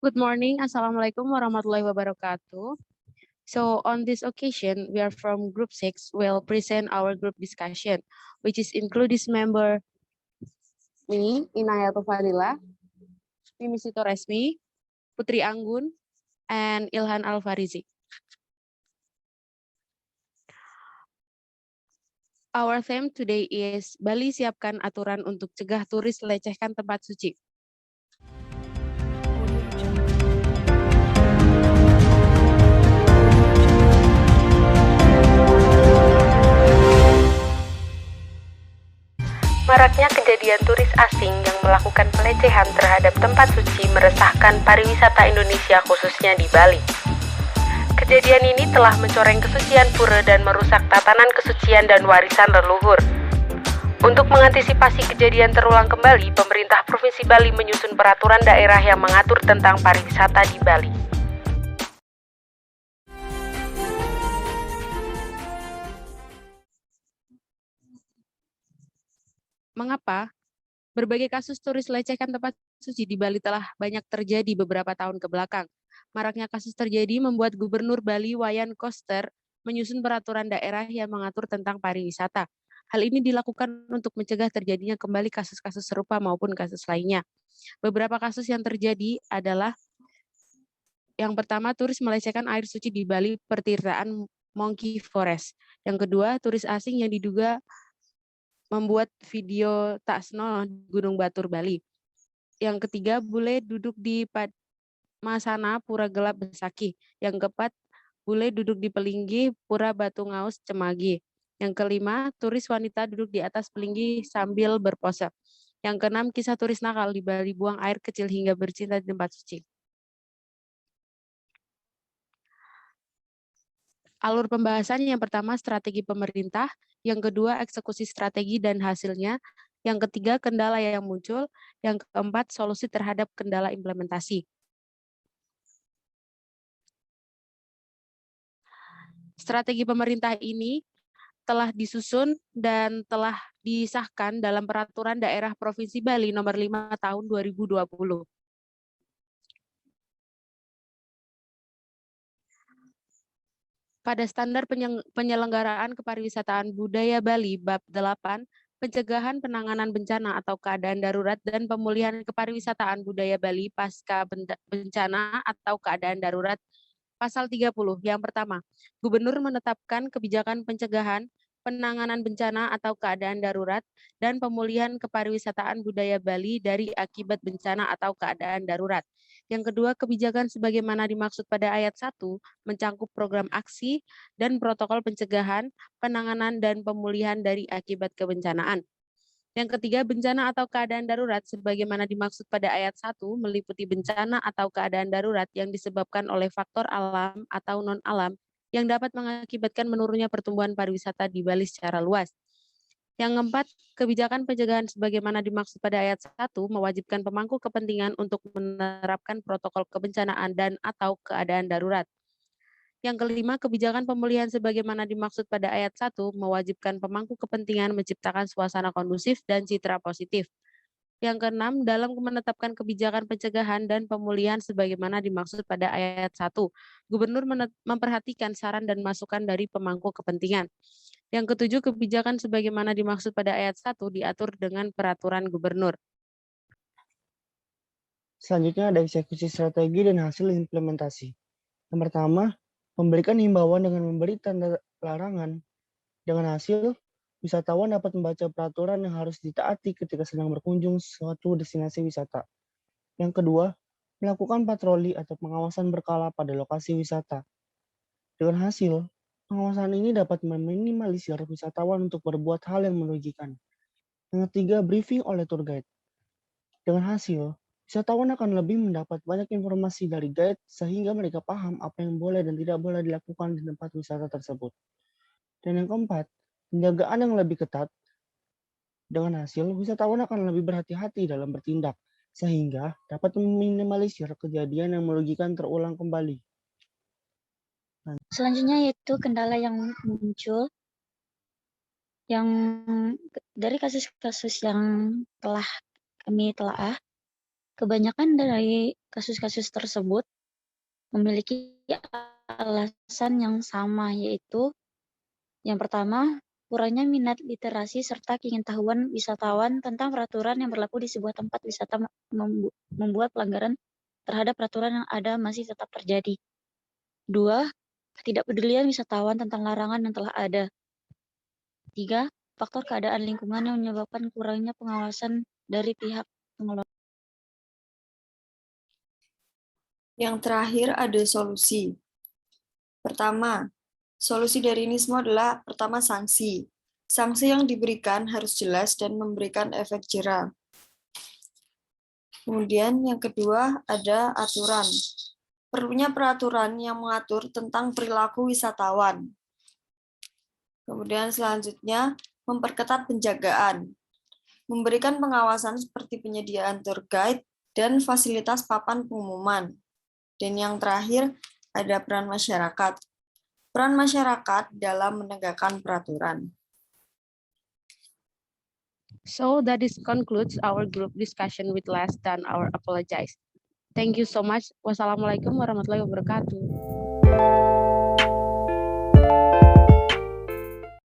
Good morning. Assalamualaikum warahmatullahi wabarakatuh. So on this occasion, we are from Group 6. We'll present our group discussion, which is include this member me, Inayatul Fadila, Mimi Sito Resmi, Putri Anggun, and Ilhan Alfarizi. Our theme today is Bali siapkan aturan untuk cegah turis lecehkan tempat suci. Maraknya kejadian turis asing yang melakukan pelecehan terhadap tempat suci meresahkan pariwisata Indonesia khususnya di Bali. Kejadian ini telah mencoreng kesucian pura dan merusak tatanan kesucian dan warisan leluhur. Untuk mengantisipasi kejadian terulang kembali, pemerintah Provinsi Bali menyusun peraturan daerah yang mengatur tentang pariwisata di Bali. Mengapa? Berbagai kasus turis lecehkan tempat suci di Bali telah banyak terjadi beberapa tahun ke belakang. Maraknya kasus terjadi membuat Gubernur Bali Wayan Koster menyusun peraturan daerah yang mengatur tentang pariwisata. Hal ini dilakukan untuk mencegah terjadinya kembali kasus-kasus serupa maupun kasus lainnya. Beberapa kasus yang terjadi adalah yang pertama, turis melecehkan air suci di Bali pertirtaan Monkey Forest. Yang kedua, turis asing yang diduga membuat video tak senonoh di Gunung Batur, Bali. Yang ketiga, bule duduk di Masana Pura Gelap Besaki. Yang keempat, bule duduk di Pelinggi Pura Batu Ngaus Cemagi. Yang kelima, turis wanita duduk di atas pelinggi sambil berpose. Yang keenam, kisah turis nakal di Bali buang air kecil hingga bercinta di tempat suci. Alur pembahasan yang pertama strategi pemerintah, yang kedua eksekusi strategi dan hasilnya, yang ketiga kendala yang muncul, yang keempat solusi terhadap kendala implementasi. Strategi pemerintah ini telah disusun dan telah disahkan dalam Peraturan Daerah Provinsi Bali Nomor 5 Tahun 2020. Pada standar penyelenggaraan kepariwisataan budaya Bali Bab 8, pencegahan penanganan bencana atau keadaan darurat dan pemulihan kepariwisataan budaya Bali pasca bencana atau keadaan darurat. Pasal 30, yang pertama, Gubernur menetapkan kebijakan pencegahan, penanganan bencana atau keadaan darurat, dan pemulihan kepariwisataan budaya Bali dari akibat bencana atau keadaan darurat. Yang kedua, kebijakan sebagaimana dimaksud pada ayat 1 mencangkup program aksi dan protokol pencegahan, penanganan, dan pemulihan dari akibat kebencanaan. Yang ketiga, bencana atau keadaan darurat sebagaimana dimaksud pada ayat 1 meliputi bencana atau keadaan darurat yang disebabkan oleh faktor alam atau non-alam yang dapat mengakibatkan menurunnya pertumbuhan pariwisata di Bali secara luas. Yang keempat, kebijakan pencegahan sebagaimana dimaksud pada ayat 1 mewajibkan pemangku kepentingan untuk menerapkan protokol kebencanaan dan atau keadaan darurat. Yang kelima, kebijakan pemulihan sebagaimana dimaksud pada ayat 1 mewajibkan pemangku kepentingan menciptakan suasana kondusif dan citra positif. Yang keenam, dalam menetapkan kebijakan pencegahan dan pemulihan sebagaimana dimaksud pada ayat 1, Gubernur memperhatikan saran dan masukan dari pemangku kepentingan. Yang ketujuh, kebijakan sebagaimana dimaksud pada ayat 1 diatur dengan peraturan Gubernur. Selanjutnya ada eksekusi strategi dan hasil implementasi. Yang pertama, memberikan himbauan dengan memberi tanda larangan. Dengan hasil, wisatawan dapat membaca peraturan yang harus ditaati ketika sedang berkunjung suatu destinasi wisata. Yang kedua, melakukan patroli atau pengawasan berkala pada lokasi wisata. Dengan hasil, pengawasan ini dapat meminimalisir wisatawan untuk berbuat hal yang merugikan. Yang ketiga, briefing oleh tour guide. Dengan hasil, wisatawan akan lebih mendapat banyak informasi dari guide sehingga mereka paham apa yang boleh dan tidak boleh dilakukan di tempat wisata tersebut. Dan yang keempat, penjagaan yang lebih ketat. Dengan hasil, wisatawan akan lebih berhati-hati dalam bertindak, sehingga dapat meminimalisir kejadian yang merugikan terulang kembali. Selanjutnya yaitu kendala yang muncul, yang dari kasus-kasus yang telah kami telaah, Kebanyakan dari kasus-kasus tersebut memiliki alasan yang sama, yaitu yang pertama, kurangnya minat literasi serta keingintahuan wisatawan tentang peraturan yang berlaku di sebuah tempat wisata membuat pelanggaran terhadap peraturan yang ada masih tetap terjadi. 2. Ketidakpedulian wisatawan tentang larangan yang telah ada. 3. Faktor keadaan lingkungan yang menyebabkan kurangnya pengawasan dari pihak pengelola. Yang terakhir ada solusi. Pertama, solusi dari ini semua adalah pertama sanksi. Sanksi yang diberikan harus jelas dan memberikan efek jera. Kemudian yang kedua ada aturan. Perlunya peraturan yang mengatur tentang perilaku wisatawan. Kemudian selanjutnya memperketat penjagaan. Memberikan pengawasan seperti penyediaan tour guide dan fasilitas papan pengumuman. Dan yang terakhir, ada peran masyarakat. Peran masyarakat dalam menegakkan peraturan. So that is concludes our group discussion with less than our apologize. Thank you so much. Wassalamualaikum warahmatullahi wabarakatuh.